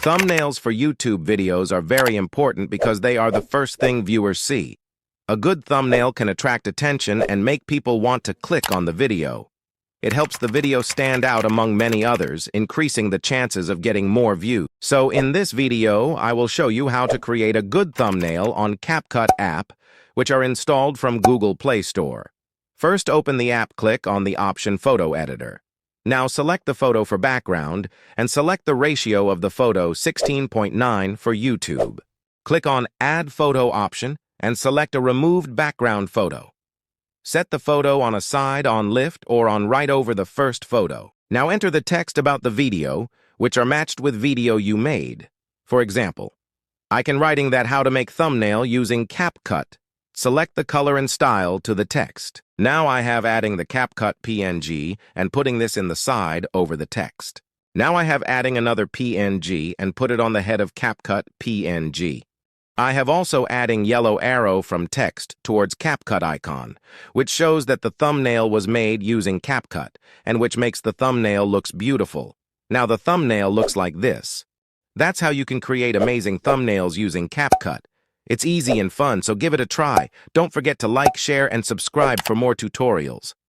Thumbnails for YouTube videos are very important because they are the first thing viewers see. A good thumbnail can attract attention and make people want to click on the video. It helps the video stand out among many others, increasing the chances of getting more views. So in this video, I will show you how to create a good thumbnail on CapCut app, which are installed from Google Play Store. First, open the app, click on the option Photo Editor. Now select the photo for background and select the ratio of the photo 16:9 for YouTube. Click on Add Photo option and select a removed background photo. Set the photo on a side, on lift, or on right over the first photo. Now enter the text about the video, which are matched with video you made. For example, I can writing that how to make thumbnail using CapCut. Select the color and style to the text. Now I have adding the CapCut PNG and putting this in the side over the text. Now I have adding another PNG and put it on the head of CapCut PNG. I have also adding yellow arrow from text towards CapCut icon, which shows that the thumbnail was made using CapCut and which makes the thumbnail looks beautiful. Now the thumbnail looks like this. That's how you can create amazing thumbnails using CapCut. It's easy and fun, so give it a try. Don't forget to like, share, and subscribe for more tutorials.